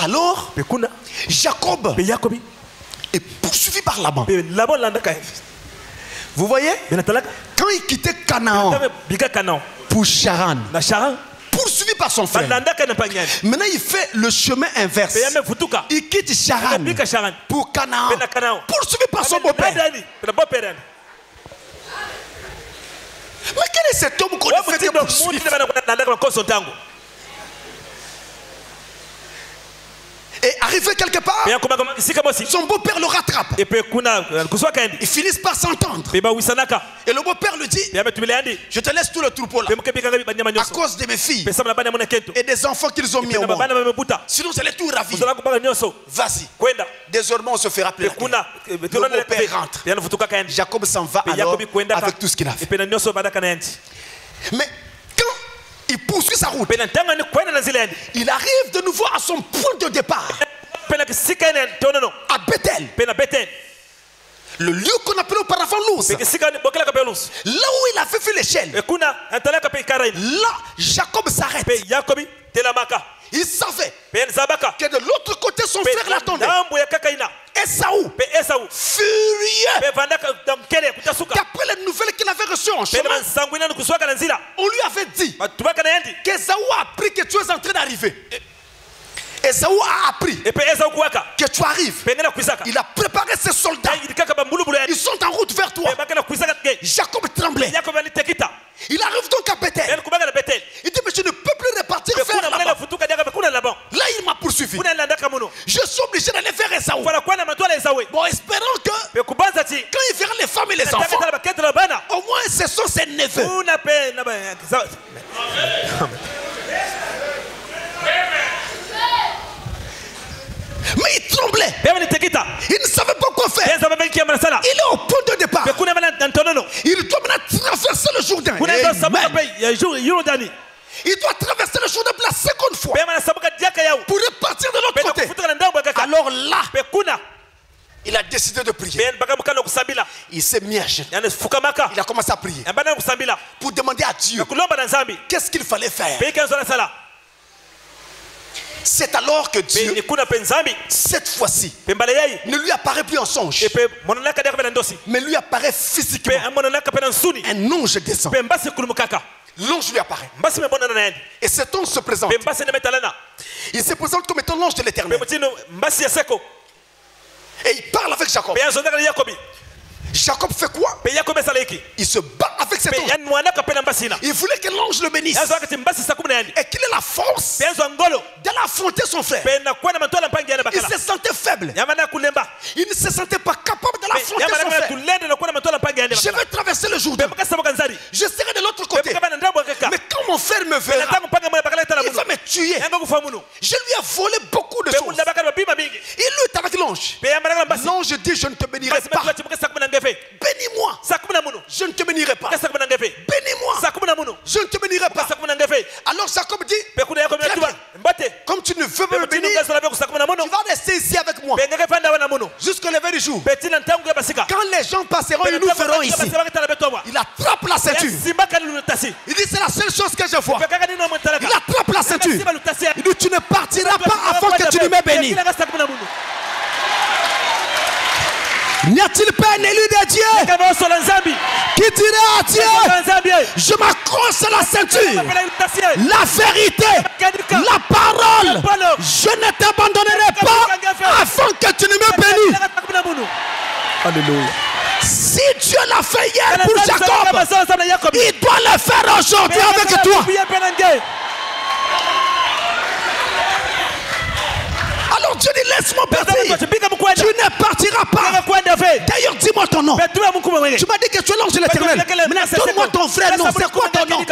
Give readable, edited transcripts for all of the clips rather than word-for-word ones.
Alors, Jacob est poursuivi par Laban. Vous voyez, quand il quittait Canaan pour Charan, poursuivi par son frère, maintenant il fait le chemin inverse. Il quitte Charan pour Canaan, poursuivi par son beau-père. Mais quel est cet homme qu'on ne fait que poursuivre? Et arrivé quelque part, son beau-père le rattrape. Ils finissent par s'entendre. Et le beau-père lui dit, je te laisse tout le troupeau là, à cause de mes filles et des enfants qu'ils ont mis au monde. Sinon je les tout ravis. Vas-y. Désormais on se fera plaisir. Le beau-père rentre. Jacob s'en va alors avec tout ce qu'il a fait. Mais il poursuit sa route. Il arrive de nouveau à son point de départ. À Bethel. Le lieu qu'on appelait auparavant Luz. Là où il avait fait l'échelle. Là, Jacob s'arrête. Il savait que de l'autre côté son frère l'attendait. Esaü, furieux, d'après les nouvelles qu'il avait reçues en chemin, on lui avait dit qu'Esaü a appris que tu es en train d'arriver. Esaü a appris que tu arrives. Il a préparé ses soldats. Ils sont en route vers toi. Jacob tremblait. Il arrive donc à Bethel. Il dit mais je ne peux plus repartir vers là-bas. Là il m'a poursuivi. Je suis obligé d'aller vers Esaü. Bon, espérons que quand il verra les femmes et les enfants, au moins ce sont ses neveux. Mais il tremblait. Il ne savait pas quoi faire. Il est au point de départ. Il doit maintenant traverser le Jourdain. Il doit traverser le Jourdain pour la seconde fois pour repartir de l'autre côté. Alors là, il a décidé de prier. Il s'est mis à genoux. Il a commencé à prier pour demander à Dieu qu'est-ce qu'il fallait faire. C'est alors que Dieu, cette fois-ci, ne lui apparaît plus en songe, mais lui apparaît physiquement. Un ange descend. L'ange lui apparaît. Et cet ange se présente. Il se présente comme étant l'ange de l'Éternel. Et il parle avec Jacob. Jacob fait quoi? Il se bat avec cet ange. Il voulait que l'ange le bénisse et qu'il ait la force d'aller affronter son frère. Il se sentait faible. Il ne se sentait pas capable d'aller affronter son frère. Je vais traverser le Jourdain. Je serai de l'autre côté. Mais quand mon frère me verra, il va me tuer. Je lui ai volé beaucoup de choses. Il lutte avec l'ange. L'ange dit je ne te bénirai pas. Bénis-moi. Je ne te bénirai pas. Bénis-moi. Je ne te bénirai pas. Alors Jacob dit, comme tu ne veux me bénir, tu vas rester ici avec moi jusqu'au lever du jour. Quand les gens passeront, ils nous verront ici. Il attrape la ceinture. Il dit c'est la seule chose que je vois. Il attrape la ceinture. Il dit tu ne partiras pas avant que tu ne me bénis. N'y a-t-il pas un élu de Dieu qui dirait à Dieu, je m'accroche à la ceinture, la vérité, la parole, je ne t'abandonnerai pas avant que tu ne me bénis. Alléluia. Si Dieu l'a fait hier pour Jacob, il doit le faire aujourd'hui avec toi. Alors Dieu dit laisse-moi partir. Tu ne partiras pas. D'ailleurs dis-moi ton nom. Tu m'as dit que tu es l'ange de l'Éternel. Maintenant donne-moi ton vrai nom. C'est quoi ton nom?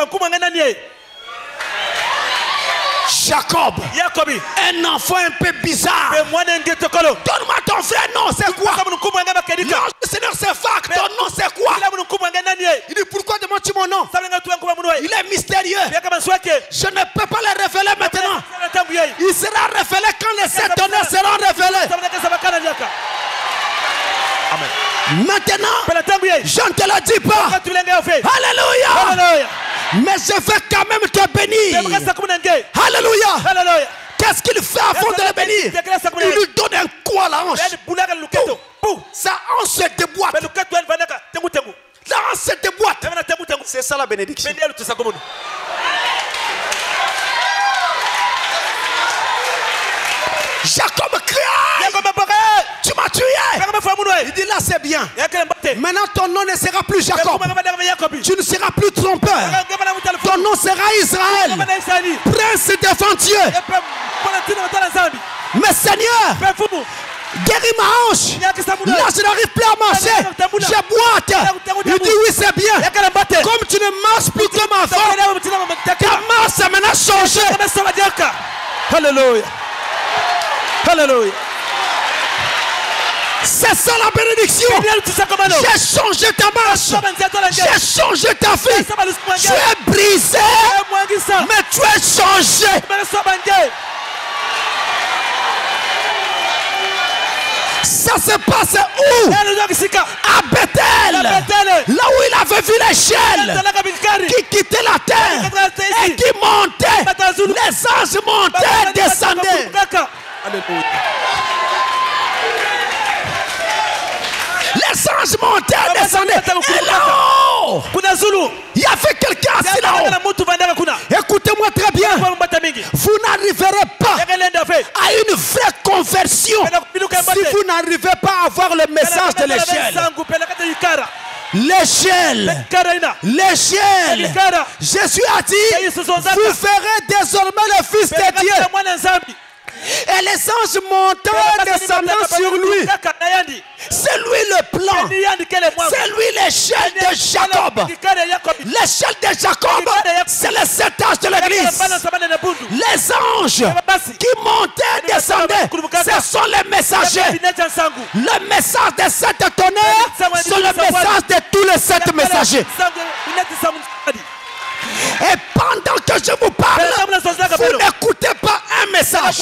Jacob, un enfant un peu bizarre. Donne-moi ton vrai nom, c'est quoi? L'ange du Seigneur c'est vague, ton nom c'est quoi? Il dit pourquoi demandes-tu mon nom? Il est mystérieux. Je ne peux pas le révéler maintenant. Il sera révélé quand les sept tonnerres seront révélés. Amen. Maintenant, je ne te le dis pas. Alléluia. Alléluia. Mais je vais quand même te bénir. Alléluia. Qu'est-ce qu'il fait avant de le bénir? Il lui donne un coup à la hanche. Sa hanche se déboîte. La hanche se déboîte. C'est ça la bénédiction. Jacob crie. Tu m'as tué. Il dit là c'est bien. Maintenant ton nom ne sera plus Jacob. Tu ne seras plus trompeur. Ton nom sera Israël. Prince devant Dieu. Mais Seigneur, guéris ma hanche. Là je n'arrive plus à marcher. Je boite. Il dit oui c'est bien. Comme tu ne marches plus comme avant, ta marche a maintenant changé. Alléluia. Alléluia. C'est ça la bénédiction. J'ai changé ta marche. J'ai changé ta vie. Tu es brisé, mais tu es changé. Ça se passe où? À Bethel. Là où il avait vu l'échelle qui quittait la terre et qui montait. Les anges montaient, descendaient. Alléluia. Les anges montaient, descendaient. Et là-haut, il y avait quelqu'un assis là-haut. Écoutez-moi très bien. Vous n'arriverez pas à une vraie conversion si vous n'arrivez pas à avoir le message de l'échelle. L'échelle. L'échelle. Jésus a dit, vous ferez désormais le Fils de Dieu. Et les anges montant descendant sur lui. C'est lui le plan. C'est lui l'échelle de Jacob. L'échelle de Jacob, c'est le 7 âges de l'église. Les anges qui montaient et descendaient, ce sont les messagers. Le message des 7 tonnerres, c'est le message de tous les 7 messagers. Et pendant que je vous parle, vous n'écoutez pas un message,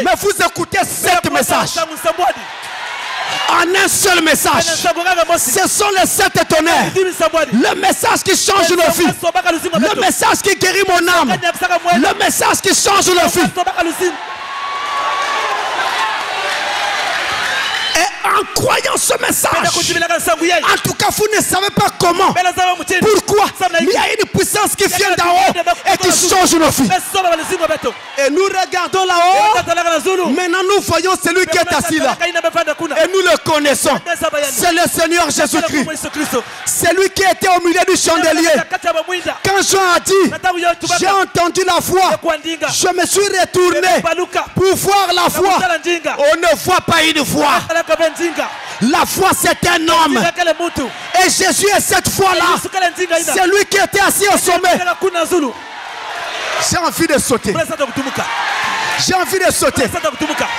mais vous écoutez 7 messages. En un seul message. Ce sont les 7 tonnerres. Le message qui change nos vies. Le message qui guérit mon âme. Le message qui change nos vies. Et en croyant ce message, en tout cas vous ne savez pas comment, pourquoi, il y a une puissance qui vient d'en haut et qui change nos vies. Et nous regardons là-haut, maintenant nous voyons celui qui est assis là et nous le connaissons. C'est le Seigneur Jésus-Christ. C'est lui qui était au milieu du chandelier. Quand Jean a dit, j'ai entendu la voix, je me suis retourné pour voir la voix. On ne voit pas une voix. La foi c'est un homme. Et Jésus est cette foi-là. C'est lui qui était assis au sommet. J'ai envie de sauter. J'ai envie de sauter.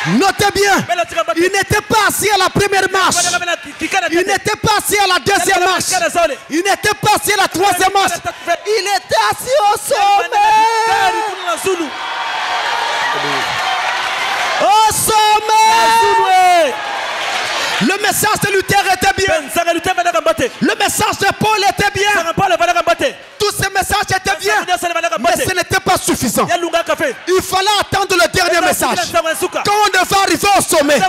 Notez bien, il n'était pas assis à la première marche. Il n'était pas assis à la deuxième marche. Il n'était pas assis à la troisième marche. Il était assis au sommet. Au sommet. Le message de Luther était bien. Le message de Paul était bien. Tous ces messages étaient bien. Mais ce n'était pas suffisant. Il fallait attendre le dernier message. Quand on devait arriver au sommet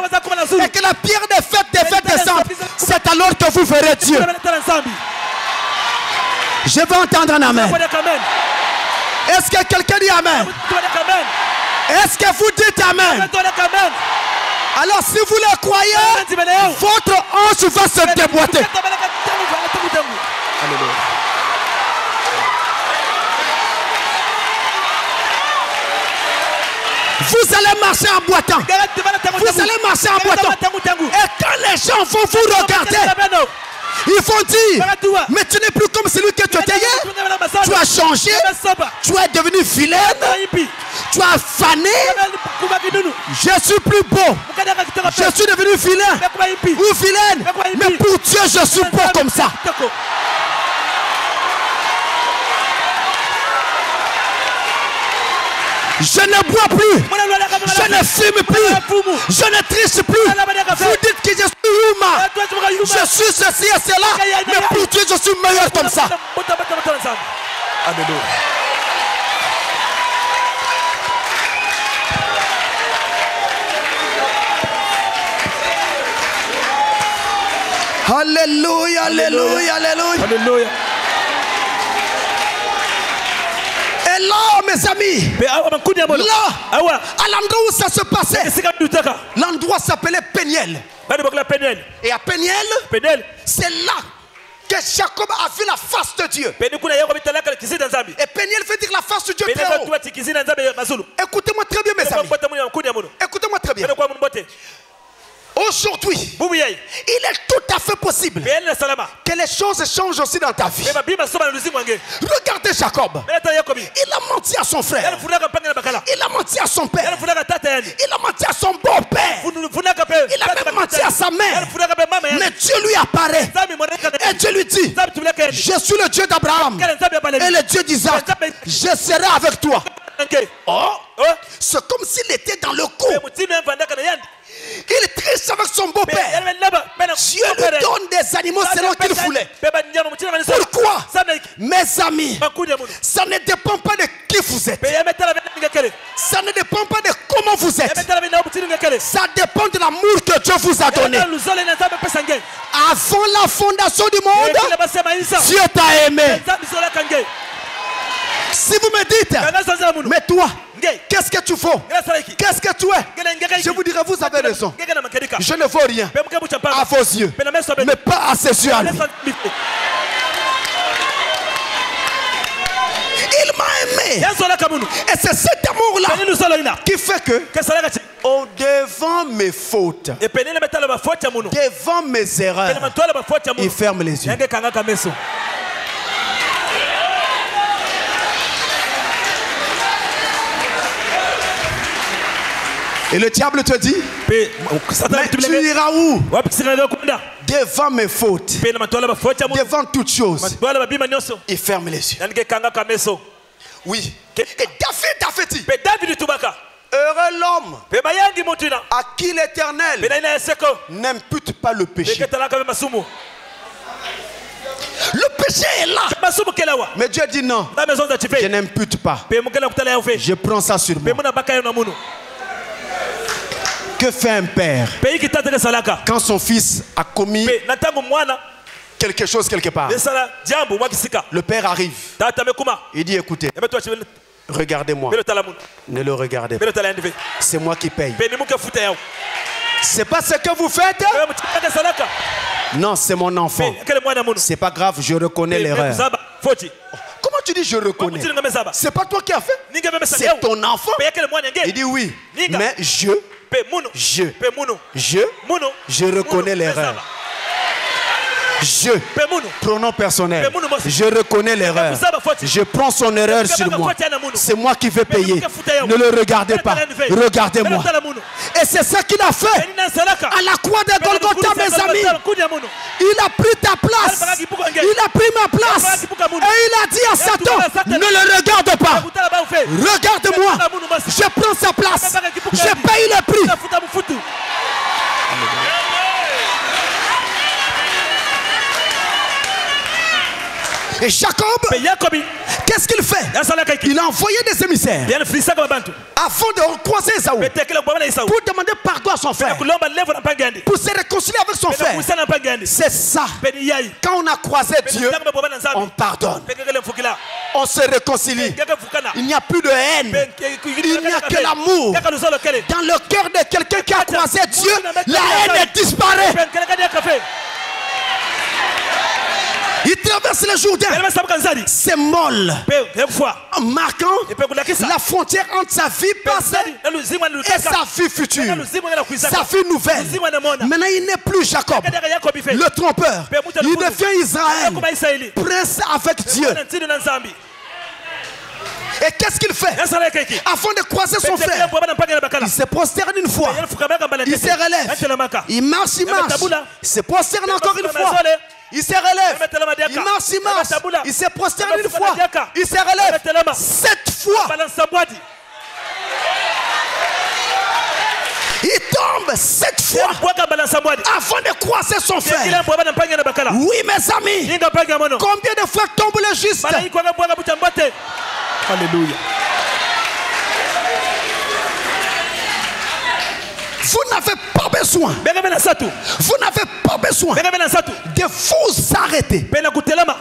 et que la pierre des fêtes devait descendre, c'est alors que vous verrez Dieu. Je veux entendre un amen. Est-ce que quelqu'un dit amen? Est-ce que vous dites amen? Alors si vous le croyez, votre hanche va se déboîter. Alléluia. Vous allez marcher en boitant. Vous allez marcher en boitant. Et quand les gens vont vous regarder, ils vont dire, mais tu n'es plus comme celui que tu étais hier. Tu as changé. Tu es devenu vilaine. Tu as fané. Je suis plus beau. Je suis devenu vilain ou vilaine. Mais pour Dieu, je suis beau comme ça. Je ne bois plus. Je ne fume plus. Je ne triche plus. Vous dites que je suis humain. Je suis ceci et cela. Mais pour Dieu, je suis meilleur comme ça. Alléluia. Alléluia, alléluia, alléluia. Alléluia. Et là, mes amis, là, à l'endroit où ça se passait, l'endroit s'appelait Péniel. Et à Péniel, c'est là que Jacob a vu la face de Dieu. Et Péniel veut dire la face de Dieu très haut. Écoutez-moi très bien, mes amis. Écoutez-moi très bien. Aujourd'hui, il est tout à fait possible que les choses changent aussi dans ta vie. Regardez Jacob. Il a menti à son frère. Il a menti à son père. Il a menti à son beau-père. Il a même menti à sa mère. Mais Dieu lui apparaît. Et Dieu lui dit, je suis le Dieu d'Abraham et le Dieu d'Isaac. Je serai avec toi. Oh, c'est comme s'il était dans le coup. Il est triste avec son beau-père. Dieu lui donne des animaux selon qu'il voulait. Pourquoi? Mes amis, ça ne dépend pas de qui vous êtes. Ça ne dépend pas de comment vous êtes. Ça dépend de l'amour que Dieu vous a donné. Avant la fondation du monde, Dieu t'a aimé. Si vous me dites, mais toi, qu'est-ce que tu vaux? Qu'est-ce que tu es? Je vous dirai, vous avez raison. Je ne vaux rien à vos yeux, mais pas à ses yeux à lui. Il m'a aimé. Et c'est cet amour-là qui fait que devant mes fautes, devant mes erreurs, il ferme les yeux. Et le diable te dit, mais tu iras où? Devant mes fautes, devant toutes choses, il ferme les yeux. Oui. Et David a fait dit, heureux l'homme à qui l'Éternel n'impute pas le péché. Le péché est là. Mais Dieu dit non, je n'impute pas. Je prends ça sur moi. Que fait un père quand son fils a commis quelque chose quelque part? Le père arrive. Il dit, écoutez, regardez-moi. Ne le regardez pas. C'est moi qui paye. C'est pas ce que vous faites. Non, c'est mon enfant. C'est pas grave, je reconnais l'erreur. Comment tu dis je reconnais? C'est pas toi qui as fait. C'est ton enfant. Il dit oui. Mais je reconnais l'erreur. Pronom personnel. Je reconnais l'erreur. Je prends son erreur sur moi. C'est moi qui vais payer. Ne le regardez pas. Regardez-moi. Et c'est ça qu'il a fait à la croix de Golgotha, mes amis. Il a pris ta place. Il a pris ma place. Et il a dit à Satan, ne le regarde pas. Regarde-moi. Je prends sa place. Je paye le prix. Et Jacob, qu'est-ce qu'il fait? Il a envoyé des émissaires afin de croiser Esaü pour demander pardon à son frère, pour se réconcilier avec son frère. C'est ça. Quand on a croisé Dieu, on pardonne, on se réconcilie. Il n'y a plus de haine, il n'y a que l'amour. Dans le cœur de quelqu'un qui a croisé Dieu, la haine disparaît. Il traverse le Jourdain. C'est molle. Marquant la frontière entre sa vie passée et sa vie future. Sa vie nouvelle. Maintenant, il n'est plus Jacob, le trompeur. Il devient Israël, prince avec Dieu. Et qu'est-ce qu'il fait? Afin de croiser son frère, il se prosterne une fois. Il se relève. Il marche, il marche. Il se prosterne encore une fois. Il se relève. Il marche, il marche. Il se prosterne une fois. Il se relève. 7 fois. Jacob 7 fois avant de croiser son frère. Oui, mes amis. Combien de fois tombe le juste? Alléluia. Vous n'avez pas besoin. Vous n'avez pas besoin de vous arrêter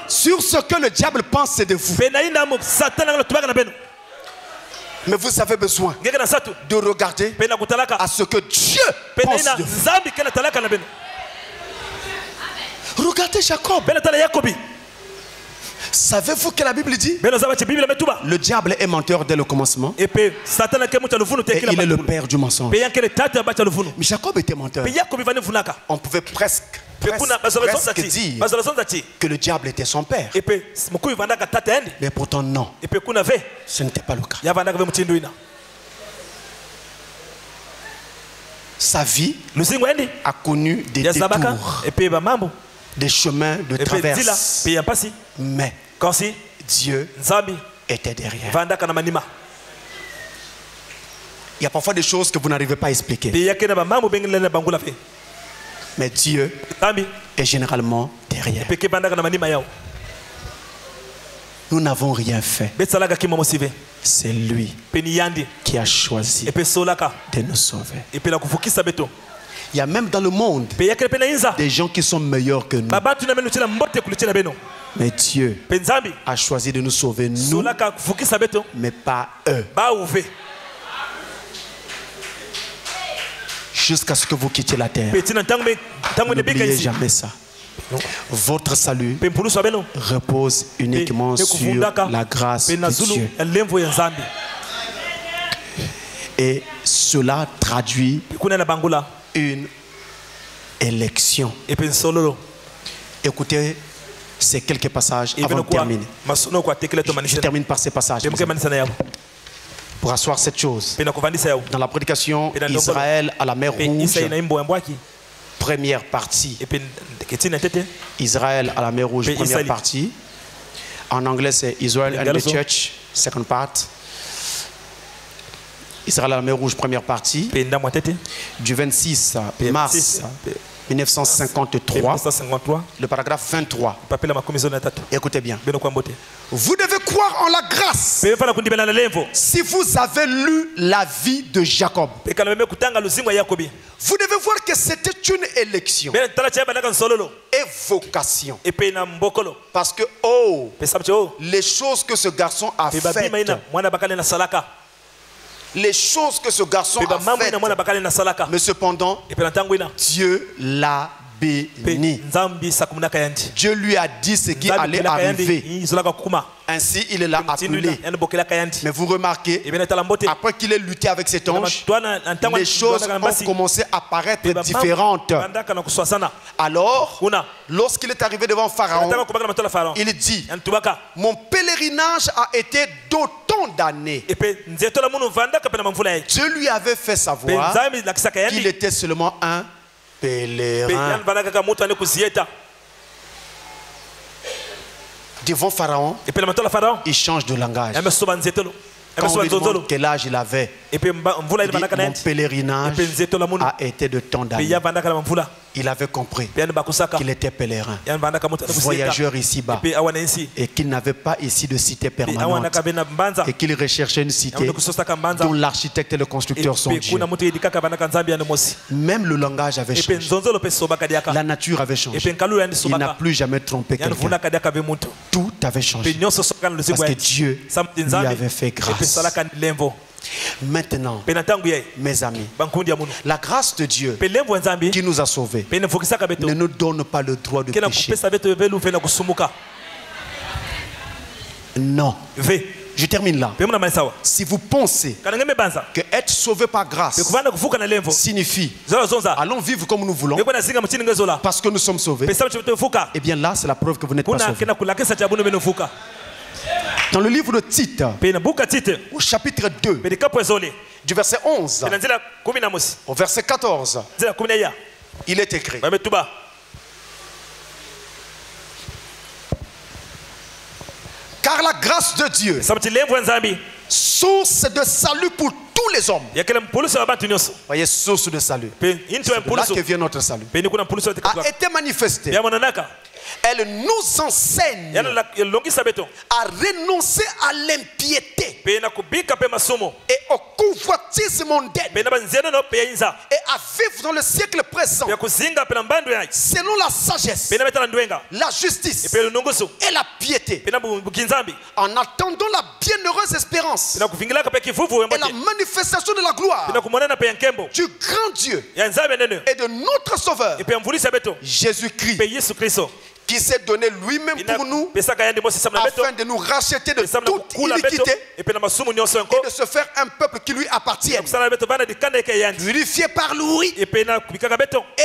sur ce que le diable pense de vous. Mais vous avez besoin de regarder à ce que Dieu pense de vous. Regardez Jacob. Savez-vous que la Bible dit? Le diable est menteur dès le commencement. Et il est le père du mensonge. Mais Jacob était menteur. On pouvait presque dire que le diable était son père. Mais pourtant non. Ce n'était pas le cas. Sa vie a connu des détours, des chemins de traverse. Mais Dieu était derrière. Il y a parfois des choses que vous n'arrivez pas à expliquer. Mais Dieu est généralement derrière. Nous n'avons rien fait. C'est lui qui a choisi de nous sauver. Il y a même dans le monde des gens qui sont meilleurs que nous. Mais Dieu a choisi de nous sauver, nous, mais pas eux. Jusqu'à ce que vous quittiez la terre. N'oubliez jamais ça. Votre salut repose uniquement sur la grâce de Dieu. Et cela traduit une élection. Écoutez ces quelques passages avant de terminer. Je termine par ces passages. Pour asseoir cette chose. Dans la prédication Israël à la mer Rouge, première partie. Israël à la mer Rouge, première partie. En anglais, c'est Israel and the Church, second part. Israël à la mer Rouge, première partie. Du 26 mars 1953, le paragraphe 23. Écoutez bien. Vous devez croire en la grâce si vous avez lu la vie de Jacob. Vous devez voir que c'était une élection et vocation. Parce que les choses que ce garçon a faites, les choses que ce garçon a faites, mais cependant Dieu l'a béni. Dieu lui a dit ce qui allait arriver. Ainsi il l'a appelé. Mais vous remarquez, après qu'il ait lutté avec cet ange, les choses ont commencé à paraître différentes. Alors, lorsqu'il est arrivé devant Pharaon, il dit: mon pèlerinage a été d'autant d'années. Dieu lui avait fait savoir qu'il était seulement un pèlerin. Devant Pharaon, il change de langage. Quand on lui demande quel âge il avait, il dit: mon pèlerinage a été de tant d'années. Il avait compris qu'il était pèlerin, voyageur ici-bas, et qu'il n'avait pas ici de cité permanente, et qu'il recherchait une cité dont l'architecte et le constructeur sont Dieu. Même le langage avait changé, la nature avait changé. Il n'a plus jamais trompé quelqu'un. Tout avait changé parce que Dieu lui avait fait grâce. Maintenant, mes amis, la grâce de Dieu qui nous a sauvés ne nous donne pas le droit de pécher. Non. Je termine là. Si vous pensez que être sauvé par grâce signifie allons vivre comme nous voulons parce que nous sommes sauvés, eh bien là c'est la preuve que vous n'êtes pas sauvés. Dans le livre de Tite, au chapitre 2, du verset 11 au verset 14, il est écrit: car la grâce de Dieu, source de salut pour tous tous les hommes. Voyez, source de salut. C'est de là que vient notre salut. A été manifesté. Elle nous enseigne à renoncer à l'impiété et au convoitisme mondain et à vivre dans le siècle présent selon la sagesse, la justice et la piété, en attendant la bienheureuse espérance et la manifestation de la gloire du grand Dieu et de notre Sauveur Jésus-Christ, qui s'est donné lui-même pour nous afin de nous racheter de toute iniquité et de se faire un peuple qui lui appartient, purifié par lui et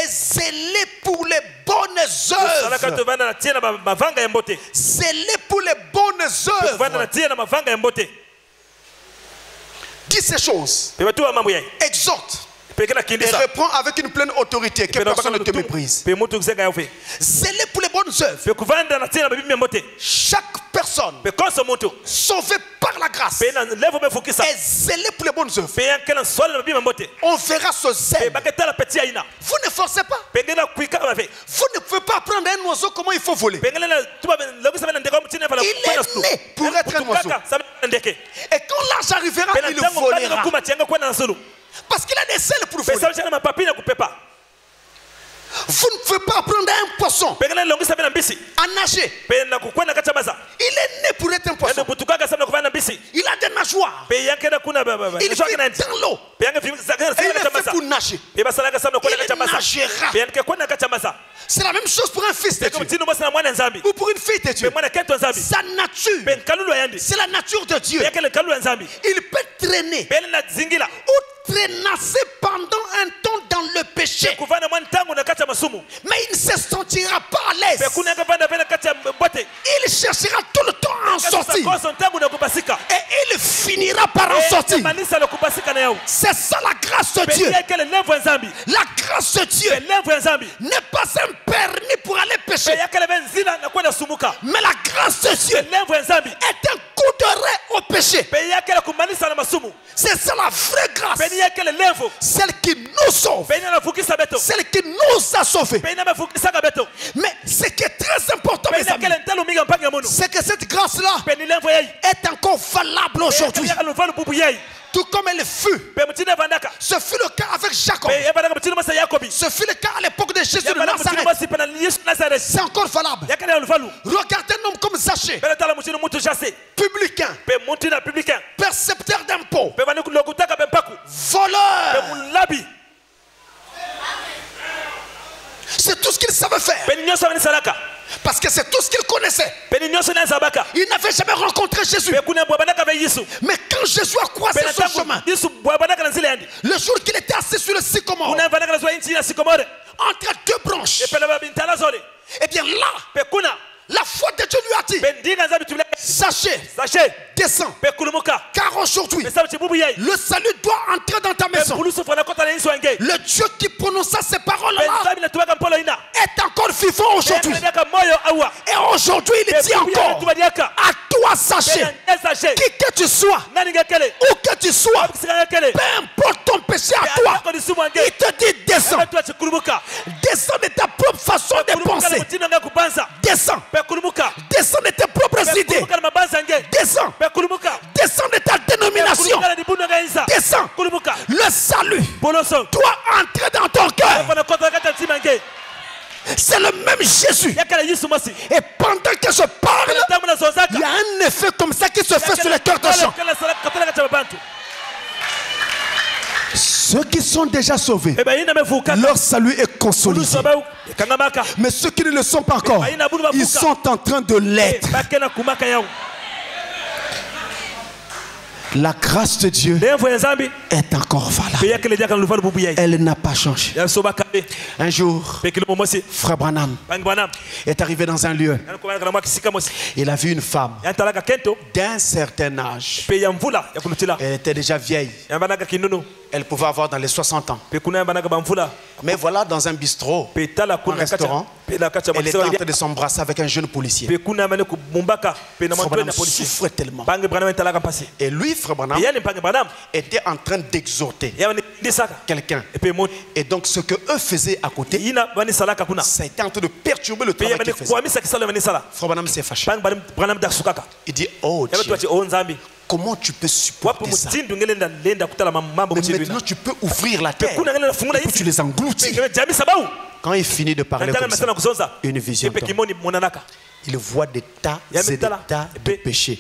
zélé pour les bonnes œuvres. Zélé pour les bonnes œuvres. Dis ces choses, exhorte et reprend avec une pleine autorité, que personne ne te méprise. Zélé pour les bonnes œuvres. Chaque personne sauvée par la grâce est zélé pour les bonnes œuvres. On verra ce zèle. Vous ne forcez pas. Vous ne pouvez pas apprendre à un oiseau comment il faut voler. Il est né pour être un oiseau. Et quand l'âge arrivera, il volera. Parce qu'il a des ailes pour voler. Vous ne pouvez pas apprendre à un poisson à nager. Il est né pour être un poisson. Il a des nageoires. Il vit dans l'eau. Et il est fait pour nager. Il nagera. C'est la même chose pour un fils de Dieu ou pour une fille de Dieu. Sa nature, c'est la nature de Dieu. Il peut traîner ou traînasser pendant un temps dans le péché, mais il ne se sentira pas à l'aise. Il cherchera tout le temps à en sortir et il finira par en sortir. C'est ça la grâce de Dieu. La grâce de Dieu n'est pas un permis pour aller pécher, mais la grâce de Dieu est un coup d'arrêt au péché. C'est ça la vraie grâce, celle qui nous sauve, celle qui nous a sauvés. Mais ce qui est très important, mes amis, c'est que cette grâce-là est encore valable aujourd'hui, tout comme elle fut. Ce fut le cas avec Jacob. Ce fut le cas à l'époque de Jésus de Nazareth. C'est encore valable. Regardez un homme comme Zachée, publicain, percepteur d'impôts, voleur. C'est tout ce qu'il savait faire, parce que c'est tout ce qu'il connaissait. Il n'avait jamais rencontré Jésus. Mais quand Jésus a croisé son chemin, le jour qu'il était assis sur le sycomore, entre deux branches, et bien là, la foi de Dieu lui a dit: Zachée, descends, car aujourd'hui le salut doit entrer dans ta maison. Le Dieu qui prononça ces paroles-là est encore vivant aujourd'hui. Et aujourd'hui il dit encore à toi, Zachée, qui que tu sois, où que tu sois, peu importe ton péché à toi, il te dit: descends. Descends de ta propre façon de penser. Descends. Descends de tes propres idées. Descends. Descends de ta dénomination. Descends. Le salut doit entrer dans ton cœur. C'est le même Jésus. Et pendant que je parle, il y a un effet comme ça qui se fait sur les cœurs des gens. Ceux qui sont déjà sauvés, leur salut est consolidé. Mais ceux qui ne le sont pas encore, ils sont en train de l'être. La grâce de Dieu est encore valable. Elle n'a pas changé. Un jour, Frère Branham est arrivé dans un lieu. Il a vu une femme d'un certain âge. Elle était déjà vieille. Elle pouvait avoir dans les 60 ans. Mais voilà, dans un bistrot, un restaurant, Elle était en train de s'embrasser avec un jeune policier. Branham souffrait tellement. Et lui, Frère Branham, était en train d'exhorter quelqu'un. Et donc ce que eux faisaient à côté, ça a été en train de perturber le travail qu'ils faisaient. Frère Branham s'est fâché. Il dit, oh Dieu, comment tu peux supporter ça? Mais maintenant tu peux ouvrir la terre et puis tu les engloutis. Quand il finit de parler comme ça, une vision tombe. Il voit des tas et des tas de péchés.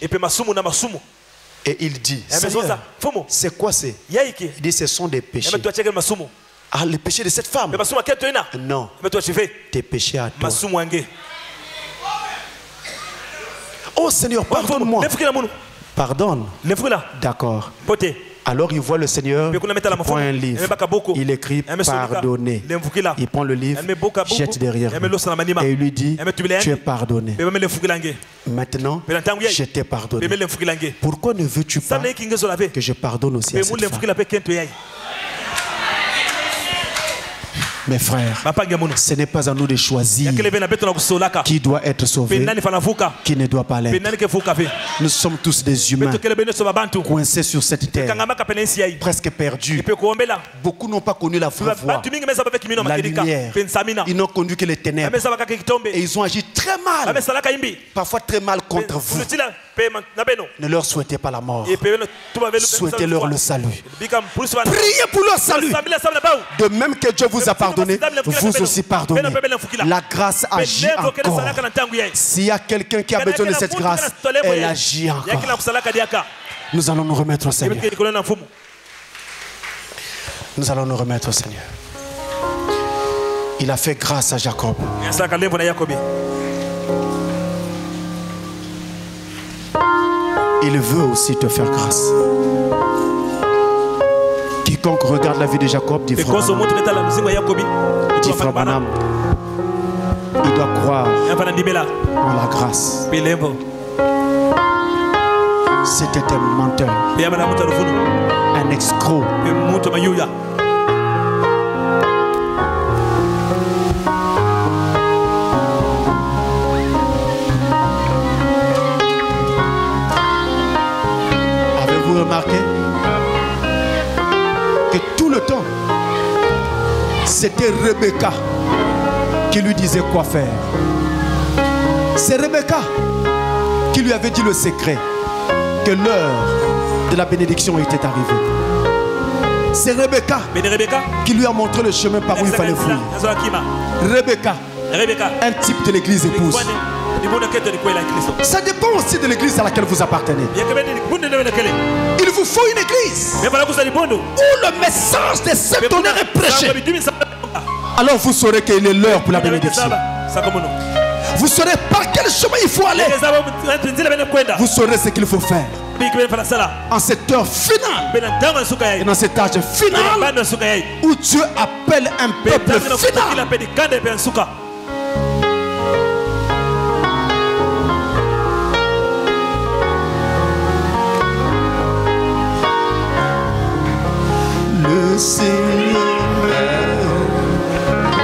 Et il dit, Seigneur, c'est quoi c'est? Il dit, ce sont des péchés. Ah, les péchés de cette femme? Non, tes péchés à toi. Oh Seigneur, pardonne-moi. Pardonne. D'accord. Alors il voit le Seigneur, il prend un livre, il écrit pardonner. Il prend le livre, jette derrière lui, et il lui dit, tu es pardonné. Maintenant, je t'ai pardonné. Pourquoi ne veux-tu pas que je pardonne aussi à cette femme? Mes frères, ce n'est pas à nous de choisir qui doit être sauvé, qui ne doit pas l'être. Nous sommes tous des humains coincés sur cette terre, presque perdus. Beaucoup n'ont pas connu la vraie voie, la lumière. Ils n'ont connu que les ténèbres. Et ils ont agi très mal, parfois très mal contre vous. Ne leur souhaitez pas la mort, souhaitez-leur le salut. Priez pour leur salut. De même que Dieu vous a pardonné, vous aussi pardonnez. La grâce agit encore. S'il y a quelqu'un qui a besoin de cette grâce, elle agit encore. Nous allons nous remettre au Seigneur. Nous allons nous remettre au Seigneur. Il a fait grâce à Jacob. Il veut aussi te faire grâce. Quiconque regarde la vie de Jacob, dit Frère Branham, il doit croire en la grâce. C'était un menteur, un escroc. Avez-vous remarqué que tout le temps, c'était Rebecca qui lui disait quoi faire? C'est Rebecca qui lui avait dit le secret, que l'heure de la bénédiction était arrivée. C'est Rebecca qui lui a montré le chemin par où il fallait fuir. Rebecca, un type de l'église épouse. Ça dépend aussi de l'église à laquelle vous appartenez. Il vous faut une église où le message de cet honneur est prêché. Alors vous saurez qu'il est l'heure pour la bénédiction. Vous saurez par quel chemin il faut aller. Vous saurez ce qu'il faut faire en cette heure finale et dans cet âge final où Dieu appelle un peuple final. Le Seigneur m'aime,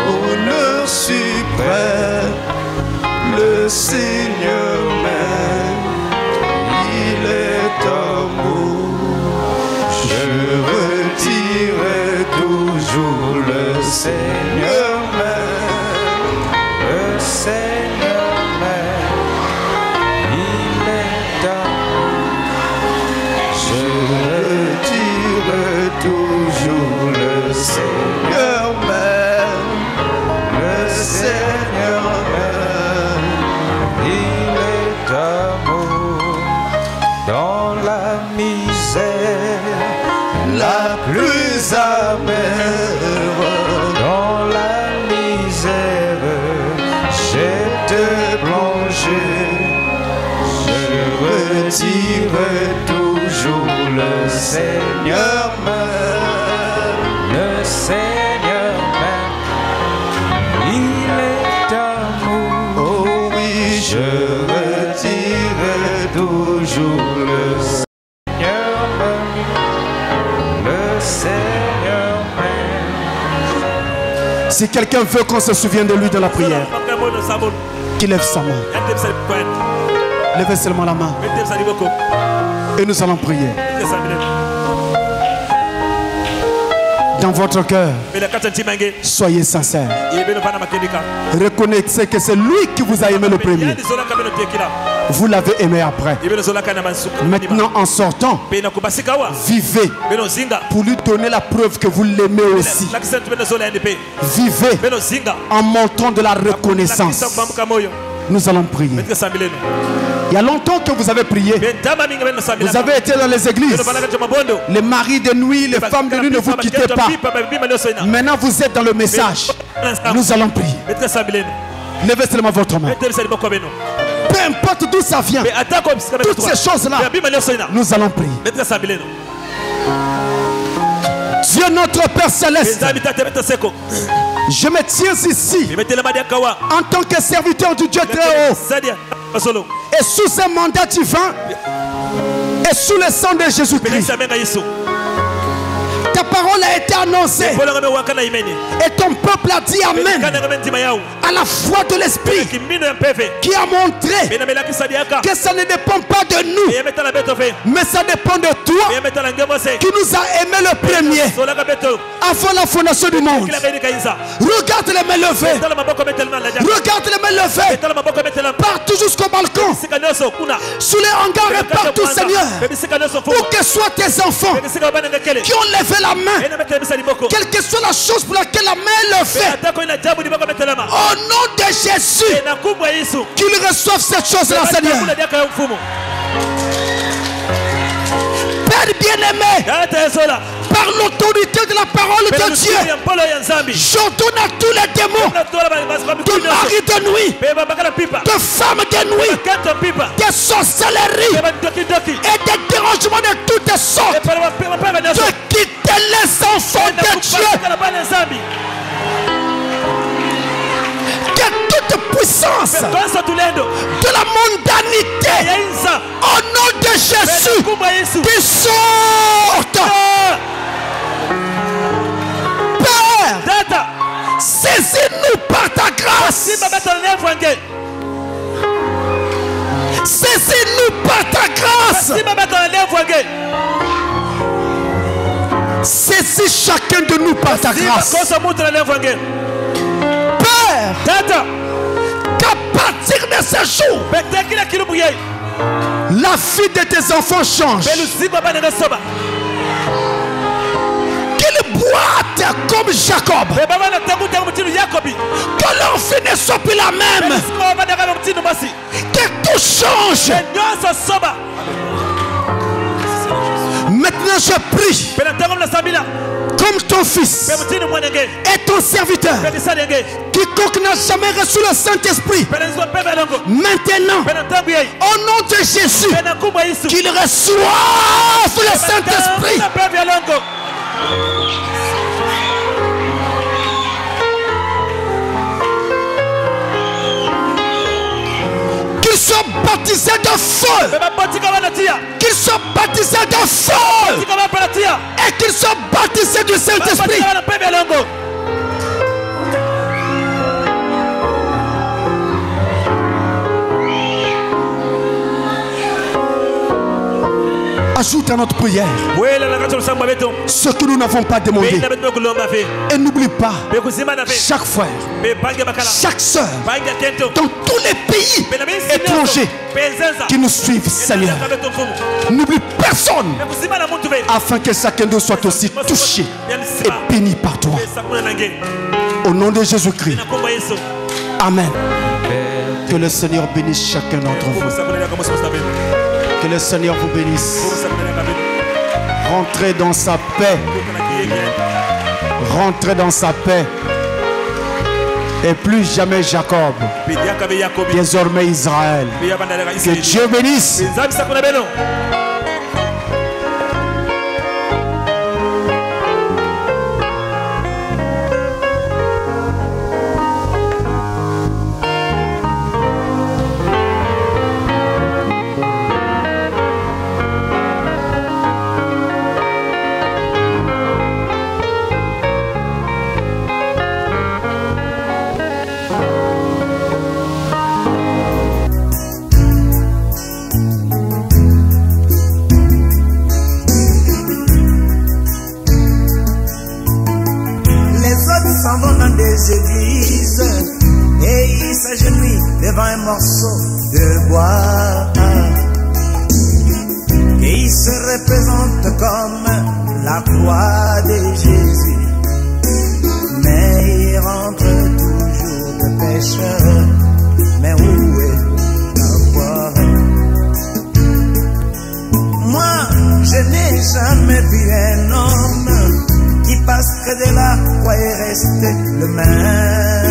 honneur suprême. Le Seigneur m'aime, il est amour. Je retirerai toujours le Seigneur m'aime. Le Seigneur m'aime, il est amour. Je retirerai toujours le Seigneur m'aime. Le Seigneur m'aime, il est amour. Dans la misère la plus amère, dans la misère j'étais plongé. Je retirerai toujours le Seigneur m'aime. Le Seigneur m'aime, il est amour. Oh oui, je retirerai toujours le Seigneur m'aime. Le Seigneur m'aime. Si quelqu'un veut qu'on se souvienne de lui dans la prière, qui lève sa main. Levez seulement la main. Et nous allons prier. Dans votre cœur, soyez sincères. Reconnaissez que c'est lui qui vous a aimé le premier. Vous l'avez aimé après. Maintenant, en sortant, vivez pour lui donner la preuve que vous l'aimez aussi. Vivez en montrant de la reconnaissance. Nous allons prier. Il y a longtemps que vous avez prié. Vous avez été dans les églises. Les maris de nuit, les femmes de nuit ne vous quittaient pas. Maintenant vous êtes dans le message. Nous allons prier. Levez seulement votre main. Peu importe d'où ça vient, toutes ces choses-là, nous allons prier. Dieu notre Père Céleste, je me tiens ici en tant que serviteur du Dieu très haut et sous ce mandat divin et sous le sang de Jésus-Christ. Ta parole a été annoncée et ton peuple a dit Amen à la foi de l'Esprit qui a montré que ça ne dépend pas de nous mais ça dépend de toi qui nous a aimé le premier avant la fondation du monde. Regarde les mains levées, regarde les mains levées partout jusqu'au balcon, sous les hangars et partout, Seigneur, où que soient tes enfants qui ont levé la main, quelle que soit la chose pour laquelle la main le fait, au nom de Jésus, qu'ils reçoivent cette chose-là, Seigneur. Père bien-aimé, par l'autorité de la parole de Dieu, j'ordonne à tous les démons de maris de nuit, de femmes de nuit, de sorcelleries et des dérangements de toutes sortes, de quitter les enfants de Dieu. Que toute puissance de la mondanité, au nom de Jésus, qui sortent. Père, saisis-nous par ta grâce. Saisis-nous par ta grâce. Saisis chacun de nous par ta grâce. Père, qu'à partir de ce jour, la vie de tes enfants change. Qu'ils boitent comme Jacob. Que leur vie ne soit plus la même. Que tout change. Maintenant je prie comme ton fils et ton serviteur, quiconque n'a jamais reçu le Saint-Esprit, maintenant, au nom de Jésus, qu'il reçoive le Saint-Esprit. Qu'ils soient baptisés de feu. Qu'ils soient baptisés de feu. Et qu'ils soient baptisés du Saint-Esprit. Ajoute à notre prière ce que nous n'avons pas demandé. Et n'oublie pas, chaque frère, chaque soeur, dans tous les pays étrangers qui nous suivent, Seigneur, n'oublie personne, afin que chacun d'eux soit aussi touché et béni par toi. Au nom de Jésus-Christ. Amen. Que le Seigneur bénisse chacun d'entre vous. Que le Seigneur vous bénisse. Rentrez dans sa paix. Rentrez dans sa paix. Et plus jamais Jacob. Désormais Israël. Que Dieu bénisse. les églises et il s'agenouille devant un morceau de bois. Et il se représente comme la croix de Jésus. Mais il rentre toujours de pécheur. Mais où est la foi? Moi, je n'ai jamais vu un homme qui passe près de la croix et reste le même.